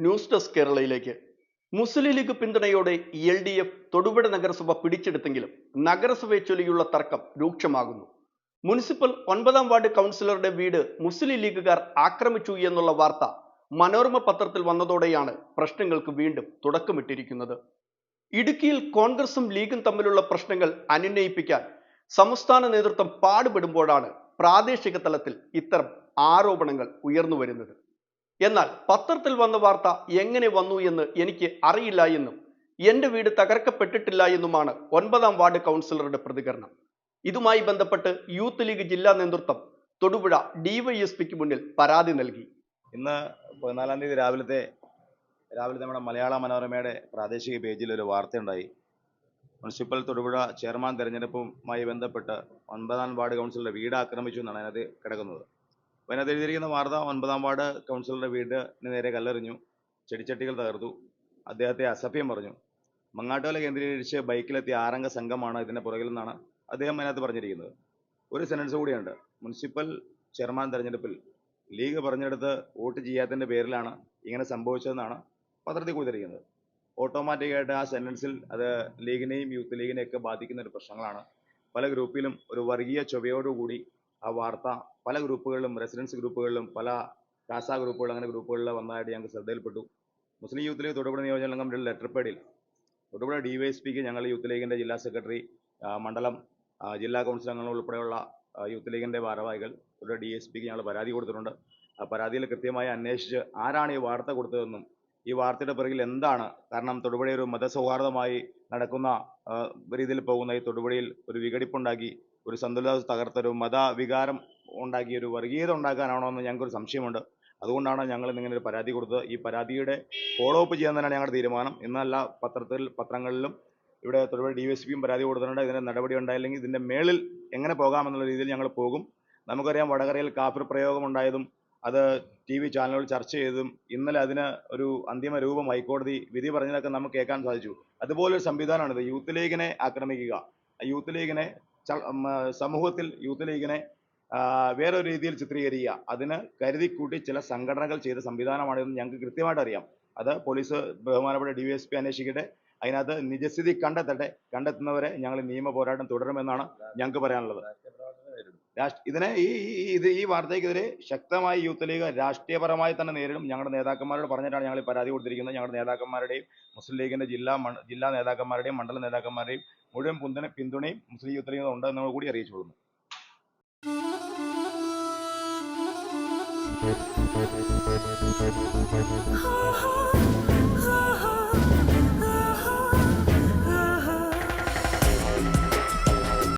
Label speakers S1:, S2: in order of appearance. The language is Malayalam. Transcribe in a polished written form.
S1: ന്യൂസ് ഡെസ്ക് കേരളയിലേക്ക്. മുസ്ലിം ലീഗ് പിന്തുണയോടെ LDF തൊടുപുഴ നഗരസഭ പിടിച്ചെടുത്തെങ്കിലും നഗരസഭയെ ചൊല്ലിയുള്ള തർക്കം രൂക്ഷമാകുന്നു. മുനിസിപ്പൽ 9ാം വാർഡ് കൗൺസിലറുടെ വീട് മുസ്ലിം ലീഗുകാർ ആക്രമിച്ചു എന്നുള്ള വാർത്ത മനോരമ പത്രത്തിൽ വന്നതോടെയാണ് പ്രശ്നങ്ങൾക്ക് വീണ്ടും തുടക്കമിട്ടിരിക്കുന്നത്. ഇടുക്കിയിൽ കോൺഗ്രസും ലീഗും തമ്മിലുള്ള പ്രശ്നങ്ങൾ അനുനയിപ്പിക്കാൻ സംസ്ഥാന നേതൃത്വം പാടുപെടുമ്പോഴാണ് പ്രാദേശിക തലത്തിൽ ഇത്തരം ആരോപണങ്ങൾ ഉയർന്നു വരുന്നത്. എന്നാൽ പത്രത്തിൽ വന്ന വാർത്ത എങ്ങനെ വന്നു എന്ന് എനിക്ക് അറിയില്ല എന്നും എൻ്റെ വീട് തകർക്കപ്പെട്ടിട്ടില്ല എന്നുമാണ് 9ാം വാർഡ് കൗൺസിലറുടെ പ്രതികരണം. ഇതുമായി ബന്ധപ്പെട്ട് യൂത്ത് ലീഗ് ജില്ലാ നേതൃത്വം തൊടുപുഴ DYSPക്ക് മുന്നിൽ പരാതി നൽകി.
S2: ഇന്ന് 14-ാം തീയതി രാവിലത്തെ നമ്മുടെ മലയാള മനോരമയുടെ പ്രാദേശിക പേജിൽ ഒരു വാർത്തയുണ്ടായി. മുനിസിപ്പൽ തൊടുപുഴ ചെയർമാൻ തെരഞ്ഞെടുപ്പുമായി ബന്ധപ്പെട്ട് 9ാം വാർഡ് കൗൺസിലറുടെ വീട് ആക്രമിച്ചു എന്നാണ് അതിനകത്ത് കിടക്കുന്നത്. അപ്പോൾ അതിനകത്ത് എഴുതിയിരിക്കുന്ന വാർത്ത 9ാം വാർഡ് കൗൺസിലറുടെ വീടിന് നേരെ കല്ലെറിഞ്ഞു, ചെടിച്ചട്ടികൾ തകർത്തു, അദ്ദേഹത്തെ അസഭ്യം പറഞ്ഞു. മങ്ങാട്ടുകല കേന്ദ്രീകരിച്ച് ബൈക്കിലെത്തിയ 6 അംഗ സംഘമാണ് ഇതിൻ്റെ പുറകിൽ നിന്നാണ് അദ്ദേഹം അതിനകത്ത് പറഞ്ഞിരിക്കുന്നത്. ഒരു സെൻറ്റൻസ് കൂടിയുണ്ട്. മുനിസിപ്പൽ ചെയർമാൻ തെരഞ്ഞെടുപ്പിൽ ലീഗ് പറഞ്ഞെടുത്ത് വോട്ട് ചെയ്യാത്തതിൻ്റെ പേരിലാണ് ഇങ്ങനെ സംഭവിച്ചതെന്നാണ് പത്രത്തിൽ കൊടുത്തിരിക്കുന്നത്. ഓട്ടോമാറ്റിക്കായിട്ട് ആ സെൻറ്റൻസിൽ അത് ലീഗിനെയും യൂത്ത് ലീഗിനെയും ഒക്കെ ബാധിക്കുന്ന ഒരു പ്രശ്നങ്ങളാണ്. പല ഗ്രൂപ്പിലും ഒരു വർഗീയ ചൊവ്വയോടുകൂടി ആ വാർത്ത പല ഗ്രൂപ്പുകളിലും, റെസിഡൻസ് ഗ്രൂപ്പുകളിലും, പല കാസ ഗ്രൂപ്പുകൾ, അങ്ങനെ ഗ്രൂപ്പുകളിൽ വന്നതായിട്ട് ഞങ്ങൾക്ക് ശ്രദ്ധയിൽപ്പെട്ടു. മുസ്ലിം യൂത്ത് ലീഗ് തൊടുപുഴ നിയോജക കമ്മിറ്റിയുടെ ലെറ്റർ പേഡിൽ തൊടുപുഴ DYSPക്ക് ഞങ്ങൾ യൂത്ത് ലീഗിൻ്റെ ജില്ലാ സെക്രട്ടറി, മണ്ഡലം ജില്ലാ കൗൺസിൽ അംഗങ്ങൾ ഉൾപ്പെടെയുള്ള യൂത്ത് ലീഗിൻ്റെ ഭാരവാഹികൾ തൊടുപുഴ DSPക്ക് ഞങ്ങൾ പരാതി കൊടുത്തിട്ടുണ്ട്. ആ പരാതിയിൽ കൃത്യമായി അന്വേഷിച്ച് ആരാണ് ഈ വാർത്ത കൊടുത്തതെന്നും ഈ വാർത്തയുടെ പിറകിൽ എന്താണ്, കാരണം തൊടുപുഴ ഒരു മതസൗഹാർദ്ദമായി നടക്കുന്ന രീതിയിൽ പോകുന്ന ഈ തൊടുപുഴയിൽ ഒരു വിഘടിപ്പുണ്ടാക്കി, ഒരു സന്തുലിതാവസ്ഥ തകർത്തൊരു മതവികാരം ഉണ്ടാക്കി, ഒരു വർഗീയത ഉണ്ടാക്കാനാണോ എന്ന് ഞങ്ങൾക്കൊരു സംശയമുണ്ട്. അതുകൊണ്ടാണ് ഞങ്ങൾ ഇങ്ങനെ ഒരു പരാതി കൊടുത്തത്. ഈ പരാതിയുടെ ഫോളോ അപ്പ് ചെയ്യാൻ തന്നെയാണ് ഞങ്ങളുടെ തീരുമാനം. ഇന്നല്ല പത്രങ്ങളിലും ഇവിടെ തൊടുപുഴ DYSPയും പരാതി കൊടുത്തിട്ടുണ്ട്. ഇതിൻ്റെ നടപടി ഉണ്ടായില്ലെങ്കിൽ ഇതിൻ്റെ മേളിൽ എങ്ങനെ പോകാമെന്നുള്ള രീതിയിൽ ഞങ്ങൾ പോകും. നമുക്കറിയാം, വടകരയിൽ കാഫിർ പ്രയോഗം ഉണ്ടായതും അത് TV ചാനലുകൾ ചർച്ച ചെയ്തതും ഇന്നലെ അതിന് ഒരു അന്തിമ രൂപം ഹൈക്കോടതി വിധി പറഞ്ഞതൊക്കെ നമുക്ക് കേൾക്കാൻ സാധിച്ചു. അതുപോലൊരു സംവിധാനമാണിത്. യൂത്ത് ലീഗിനെ ആക്രമിക്കുക, യൂത്ത് ലീഗിനെ സമൂഹത്തിൽ യൂത്ത് ലീഗിനെ വേറൊരു രീതിയിൽ ചിത്രീകരിക്കുക, അതിന് കരുതിക്കൂട്ടി ചില സംഘടനകൾ ചെയ്ത സംവിധാനമാണിതെന്ന് ഞങ്ങൾക്ക് കൃത്യമായിട്ട് അറിയാം. അത് പോലീസ് ബഹുമാനപ്പെട്ട DYSP അന്വേഷിക്കട്ടെ. അതിനകത്ത് നിജസ്ഥിതി കണ്ടെത്തുന്നവരെ ഞങ്ങൾ നിയമ പോരാട്ടം തുടരുമെന്നാണ് ഞങ്ങൾക്ക് പറയാനുള്ളത്. ഈ വാർത്തയ്ക്കെതിരെ ശക്തമായി യൂത്ത് ലീഗ് രാഷ്ട്രീയപരമായി തന്നെ നേരിടും. ഞങ്ങളുടെ നേതാക്കന്മാരോട് പറഞ്ഞിട്ടാണ് ഞങ്ങൾ ഈ പരാതി കൊടുത്തിരിക്കുന്നത്. ഞങ്ങളുടെ നേതാക്കന്മാരുടെയും മുസ്ലിം ലീഗിൻ്റെ ജില്ലാ നേതാക്കന്മാരുടെയും മണ്ഡല നേതാക്കന്മാരുടെയും മുഴുവൻ പിന്തുണയും മുസ്ലിം യൂത്ത് ലീഗ് ഉണ്ട് എന്ന് കൂടി അറിയിച്ചുകൊള്ളുന്നു.
S3: Oh